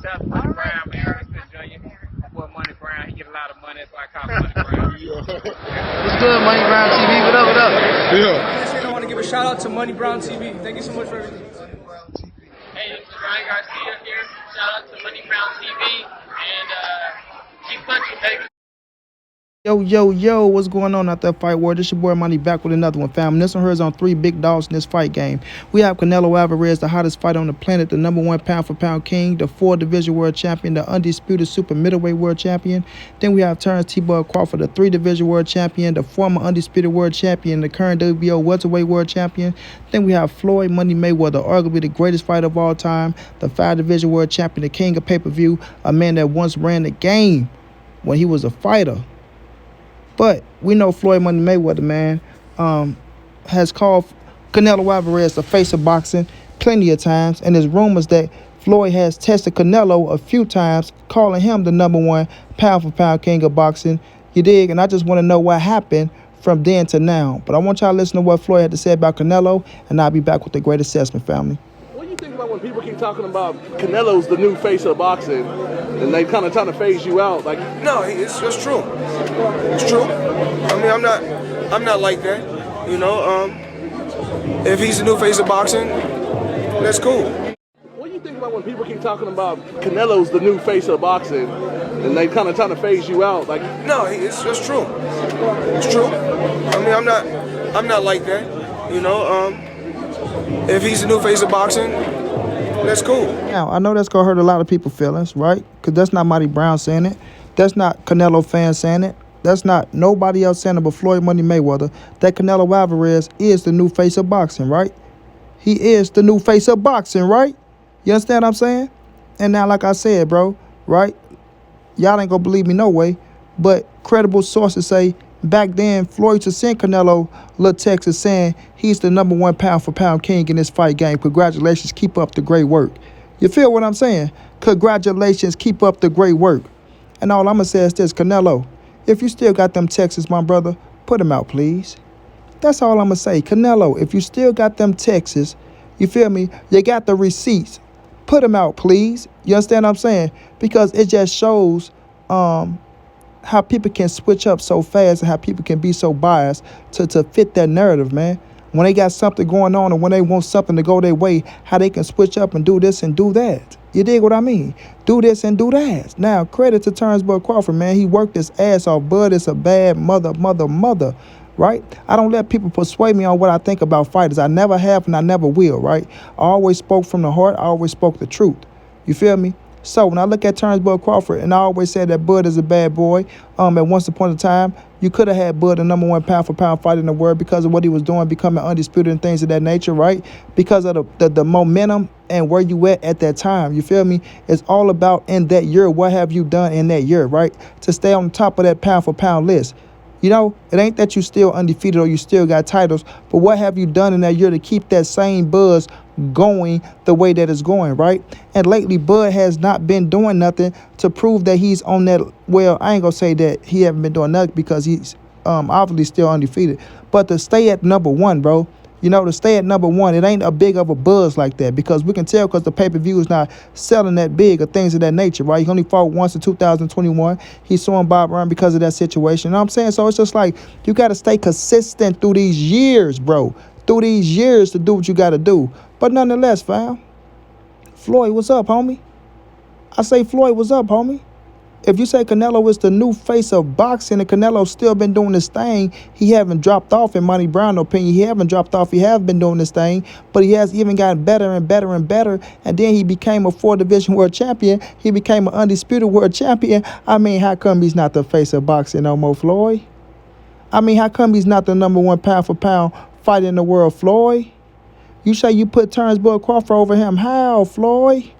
That's Money Brown, man. Ernest Jr. Boy, Money Brown, he get a lot of money, so I call him Money Brown. What's good, Money Brown TV? What up, what up? Yeah. I want to give a shout out to Money Brown TV. Thank you so much for everything. Hey, this is Ryan Garcia here. Shout out to Money Brown TV and keep punching, baby. Yo, what's going on out there, Fight World? This your boy Money back with another one, fam. This one here is on 3 big dogs in this fight game. We have Canelo Alvarez, the hottest fighter on the planet, the #1 pound-for-pound king, the 4-division world champion, the undisputed super middleweight world champion. Then we have Terrence T-Bud Crawford, the 3-division world champion, the former undisputed world champion, the current WBO welterweight world champion. Then we have Floyd Money Mayweather, arguably the greatest fighter of all time, the 5-division world champion, the king of pay-per-view, a man that once ran the game when he was a fighter. But we know Floyd Money Mayweather, man, has called Canelo Alvarez the face of boxing plenty of times. And there's rumors that Floyd has tested Canelo a few times, calling him the #1 pound-for-pound king of boxing. You dig? And I just want to know what happened from then to now. But I want y'all to listen to what Floyd had to say about Canelo, and I'll be back with the great assessment, family. What do you think about when people keep talking about Canelo's the new face of boxing, and they kind of trying to phase you out? Like, No, it's true. It's true. I mean, I'm not like that. You know, if he's the new face of boxing, that's cool. what do you think about when people keep talking about Canelo's the new face of boxing, and they kind of trying to phase you out? Like, No, it's true. It's true. I mean, I'm not like that. You know, if he's the new face of boxing, that's cool. Now, I know that's going to hurt a lot of people's feelings, right? Because that's not Money Brown saying it. That's not Canelo fans saying it. That's not nobody else saying it but Floyd Money Mayweather. That Canelo Alvarez is the new face of boxing, right? He is the new face of boxing, right? You understand what I'm saying? And now, like I said, bro, right? Y'all ain't going to believe me no way. But credible sources say back then, Floyd to send Canelo little text saying he's the #1 pound-for-pound king in this fight game. Congratulations, keep up the great work. You feel what I'm saying? Congratulations, keep up the great work. And all I'm going to say is this, Canelo, if you still got them texts, my brother, put them out, please. That's all I'm going to say. Canelo, if you still got them texts, you feel me? You got the receipts. Put them out, please. You understand what I'm saying? Because it just shows how people can switch up so fast and how people can be so biased to fit that narrative, man. When they got something going on and when they want something to go their way, how they can switch up and do this and do that. You dig what I mean? Do this and do that. Now, credit to Terrence Bud Crawford, man. He worked his ass off. Bud is a bad mother, right? I don't let people persuade me on what I think about fighters. I never have and I never will, right? I always spoke from the heart. I always spoke the truth. You feel me? So when I look at Terrence Bud Crawford, and I always said that Bud is a bad boy, at once upon a time, you could have had Bud the #1 pound-for-pound fighter in the world because of what he was doing, becoming undisputed and things of that nature, right? Because of the momentum and where you at that time, you feel me? It's all about in that year, what have you done in that year, right? To stay on top of that pound-for-pound list. You know, it ain't that you still undefeated or you still got titles, but what have you done in that year to keep that same buzz going the way that it's going, right? And lately, Bud has not been doing nothing to prove that he's on that. Well, I ain't gonna say that he haven't been doing nothing because he's obviously still undefeated. But to stay at #1, bro, you know, to stay at #1, it ain't a big of a buzz like that because we can tell because the pay-per-view is not selling that big or things of that nature, right? He only fought once in 2021. He's suing Bob Arum because of that situation. You know what I'm saying? So it's just like you got to stay consistent through these years, bro. Through these years to do what you got to do. But nonetheless, fam, Floyd, what's up, homie? I say, Floyd, what's up, homie? If you say Canelo is the new face of boxing and Canelo's still been doing this thing, he haven't dropped off in Money Brown's opinion. He haven't dropped off. He has been doing this thing, but he has even gotten better and better and better. And then he became a 4-division world champion. He became an undisputed world champion. I mean, how come he's not the face of boxing no more, Floyd? I mean, how come he's not the #1 pound-for-pound fighter in the world, Floyd? You say you put Terrence Bud Crawford over him. How, Floyd?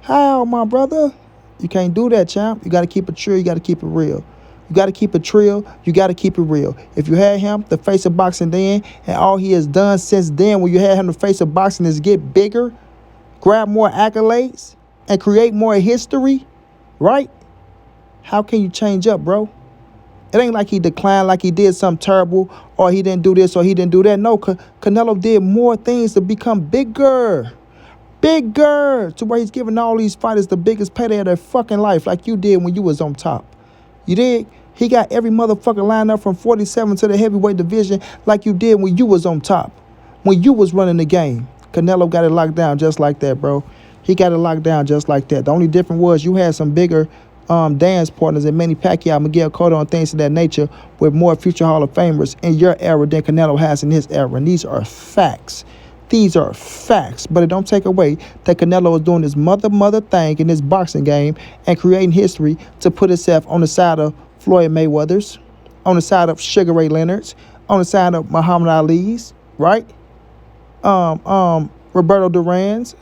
How, my brother? You can't do that, champ. You got to keep it true. You got to keep it real. You got to keep it trill. You got to keep it real. If you had him, the face of boxing then, and all he has done since then when you had him the face of boxing is get bigger, grab more accolades, and create more history, right? How can you change up, bro? It ain't like he declined, like he did something terrible, or he didn't do this, or he didn't do that. No, Canelo did more things to become bigger. Bigger to where he's giving all these fighters the biggest payday of their fucking life, like you did when you was on top. You dig? He got every motherfucker lined up from 47 to the heavyweight division like you did when you was on top. When you was running the game. Canelo got it locked down just like that, bro. He got it locked down just like that. The only difference was you had some bigger dance partners in Manny Pacquiao, Miguel Cotto, and things of that nature with more future Hall of Famers in your era than Canelo has in his era. And these are facts. These are facts. But it don't take away that Canelo is doing this mother thing in this boxing game and creating history to put himself on the side of Floyd Mayweather's, on the side of Sugar Ray Leonard's, on the side of Muhammad Ali's, right? Roberto Duran's,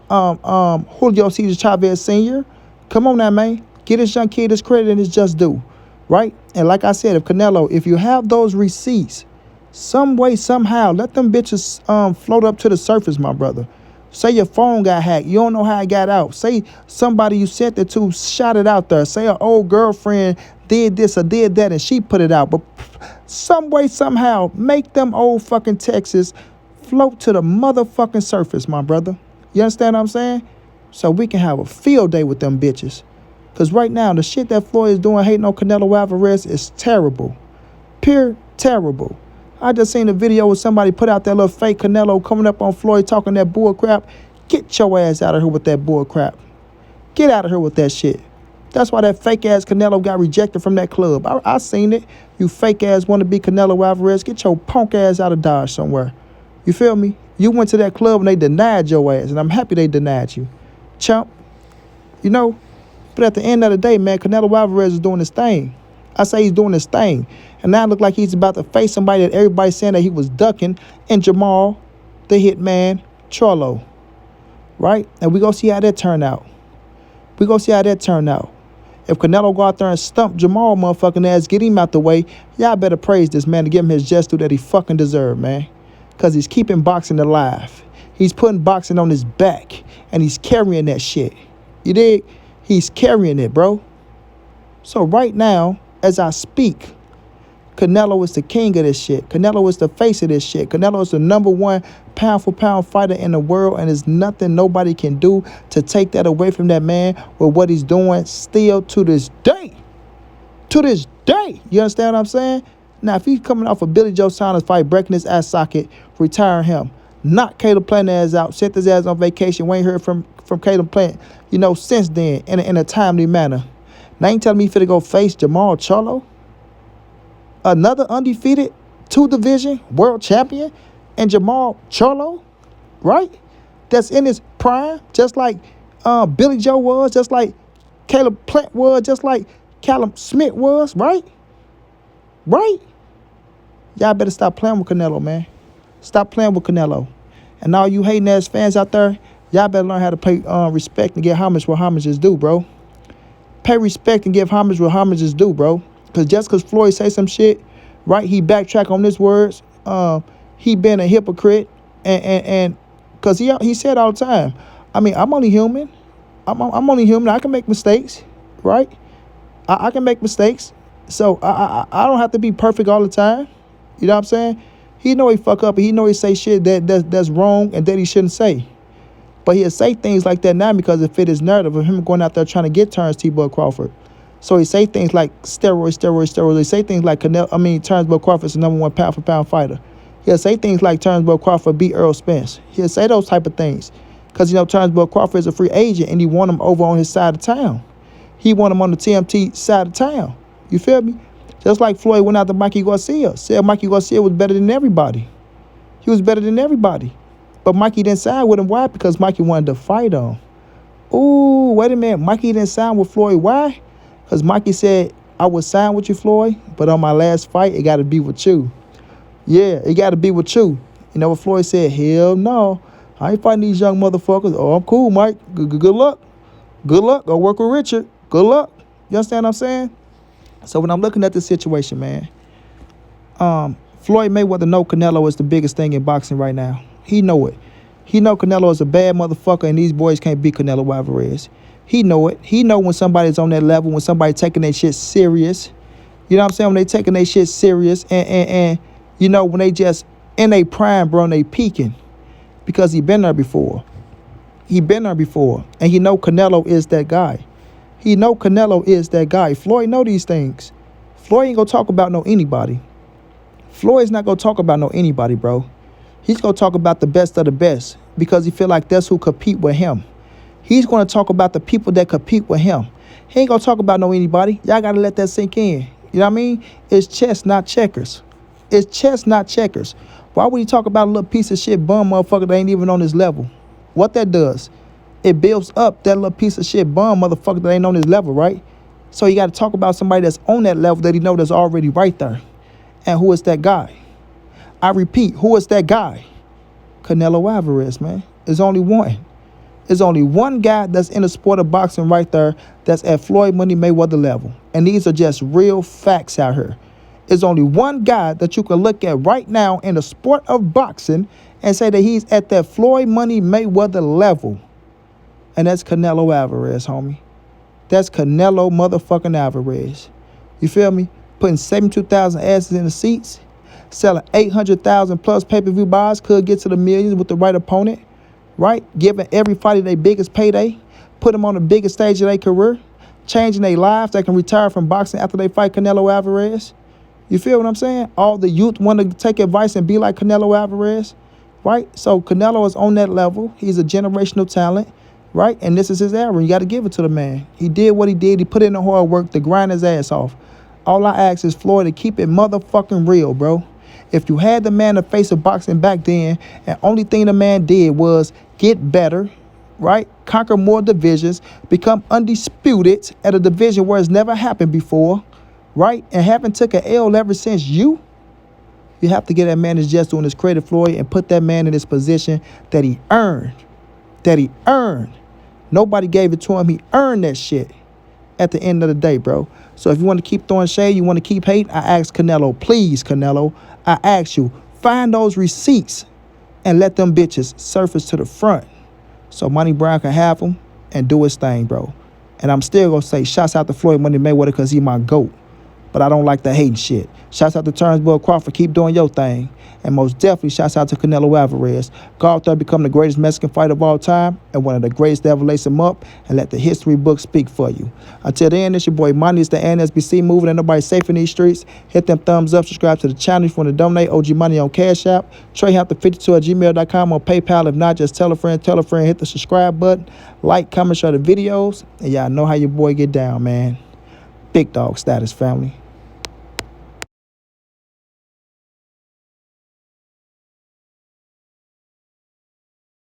Julio Cesar Chavez Sr. Come on now, man. Get this young kid his credit and his just due, right? And like I said, if you have those receipts, some way, somehow, let them bitches float up to the surface, my brother. Say your phone got hacked. You don't know how it got out. Say somebody you sent it to shot it out there. Say an old girlfriend did this or did that and she put it out. But some way, somehow, make them old fucking texts float to the motherfucking surface, my brother. You understand what I'm saying? So we can have a field day with them bitches. Because right now, the shit that Floyd is doing, hating on Canelo Alvarez, is terrible. Pure terrible. I just seen a video where somebody put out that little fake Canelo coming up on Floyd talking that bull crap. Get your ass out of here with that bull crap. Get out of here with that shit. That's why that fake ass Canelo got rejected from that club. I seen it. You fake ass want to be Canelo Alvarez. Get your punk ass out of Dodge somewhere. You feel me? You went to that club and they denied your ass, and I'm happy they denied you. Chump. You know? But at the end of the day, man, Canelo Alvarez is doing his thing. I say he's doing his thing. And now it look like he's about to face somebody that everybody's saying that he was ducking, and Jamal, the hitman, Charlo. Right? And we gonna see how that turn out. We gonna see how that turn out. If Canelo go out there and stump Jamal motherfucking ass, get him out the way, y'all better praise this man to give him his just due that he fucking deserve, man. Because he's keeping boxing alive. He's putting boxing on his back. And he's carrying that shit. You dig? He's carrying it, bro. So right now, as I speak, Canelo is the king of this shit. Canelo is the face of this shit. Canelo is the #1 pound-for-pound fighter in the world, and there's nothing nobody can do to take that away from that man with what he's doing still to this day. To this day. You understand what I'm saying? Now, if he's coming off a Billy Joe Saunders fight, breaking his ass socket, retire him. Knock Caleb Plant ass out. Sent his ass on vacation. We ain't heard from Caleb Plant, since then in a timely manner. Now, ain't telling me he finna go face Jamal Charlo? Another undefeated 2-division world champion and Jamal Charlo, right? That's in his prime, just like Billy Joe was, just like Caleb Plant was, just like Callum Smith was, right? Right? Y'all better stop playing with Canelo, man. Stop playing with Canelo. And all you hating ass fans out there, y'all better learn how to pay respect and give homage where homage is due, bro. Pay respect and give homage where homage is due, bro. Because just because Floyd say some shit, right, he backtrack on his words, he been a hypocrite, and because he said all the time, I mean, I'm only human. I'm only human. I can make mistakes, right? I can make mistakes. So I don't have to be perfect all the time. You know what I'm saying? He know he fuck up, and he know he say shit that's wrong and that he shouldn't say. But he'll say things like that now because it fit his narrative of him going out there trying to get turns T-Bud Crawford. So he say things like steroids. He say things like Turnbull Crawford's the #1 pound-for-pound fighter. He'll say things like Turnbull Crawford beat Earl Spence. He'll say those type of things. Because, Turnbull Crawford is a free agent and he want him over on his side of town. He want him on the TMT side of town. You feel me? Just like Floyd went out to Mikey Garcia. Said Mikey Garcia was better than everybody. He was better than everybody. But Mikey didn't sign with him. Why? Because Mikey wanted to fight him. Ooh, wait a minute. Mikey didn't sign with Floyd. Why? Because Mikey said, I would sign with you, Floyd, but on my last fight, it got to be with you. Yeah, it got to be with you. You know what Floyd said? Hell no. I ain't fighting these young motherfuckers. Oh, I'm cool, Mike. Good luck. Good luck. Go work with Richard. Good luck. You understand what I'm saying? So when I'm looking at this situation, man, Floyd Mayweather know Canelo is the biggest thing in boxing right now. He know it. He know Canelo is a bad motherfucker and these boys can't beat Canelo Alvarez. He know it. He know when somebody's on that level, when somebody taking their shit serious. You know what I'm saying? When they taking their shit serious and when they just in their prime, bro, and they peaking. Because he been there before. He been there before. And he know Canelo is that guy. He know Canelo is that guy. Floyd know these things. Floyd ain't gonna talk about no anybody. Floyd's not gonna talk about no anybody, bro. He's gonna talk about the best of the best because he feel like that's who compete with him. He's gonna talk about the people that compete with him. He ain't gonna talk about no anybody. Y'all gotta let that sink in. You know what I mean? It's chess, not checkers. It's chess, not checkers. Why would he talk about a little piece of shit bum motherfucker that ain't even on his level? What that does, it builds up that little piece of shit bum motherfucker that ain't on his level, right? So you gotta talk about somebody that's on that level that he know that's already right there. And who is that guy? I repeat, who is that guy? Canelo Alvarez, man. There's only one. There's only one guy that's in the sport of boxing right there that's at Floyd Money Mayweather level. And these are just real facts out here. There's only one guy that you can look at right now in the sport of boxing and say that he's at that Floyd Money Mayweather level. And that's Canelo Alvarez, homie. That's Canelo motherfucking Alvarez. You feel me? Putting 72,000 asses in the seats, selling 800,000 plus pay-per-view buys, could get to the millions with the right opponent, right? Giving every fighter their biggest payday, put them on the biggest stage of their career, changing their lives. They can retire from boxing after they fight Canelo Alvarez. You feel what I'm saying? All the youth want to take advice and be like Canelo Alvarez, right? So Canelo is on that level. He's a generational talent, right? And this is his era. You got to give it to the man. He did what he did. He put in the hard work to grind his ass off. All I ask is Floyd to keep it motherfucking real, bro. If you had the man to face of boxing back then, and only thing the man did was get better, right? Conquer more divisions, become undisputed at a division where it's never happened before, right? And haven't took an L ever since you have to get that man his just doing his credit, Floyd, and put that man in his position that he earned. That he earned. Nobody gave it to him. He earned that shit at the end of the day, bro. So if you want to keep throwing shade, you want to keep hate, I ask Canelo, please, Canelo, I ask you, find those receipts and let them bitches surface to the front so Money Brown can have them and do his thing, bro. And I'm still going to say shouts out to Floyd Money Mayweather because he my GOAT. But I don't like the hating shit. Shouts out to Turnbull Crawford, keep doing your thing. And most definitely shouts out to Canelo Alvarez. Go out there, become the greatest Mexican fighter of all time and one of the greatest to ever lace him up and let the history book speak for you. Until then, it's your boy Money. It's the NSBC moving and nobody safe in these streets. Hit them thumbs up, subscribe to the channel if you want to donate. OG Money on Cash App. TreyHampton52@gmail.com on PayPal. If not, just tell a friend, hit the subscribe button. Like, comment, share the videos. And y'all know how your boy get down, man. Big dog status, family.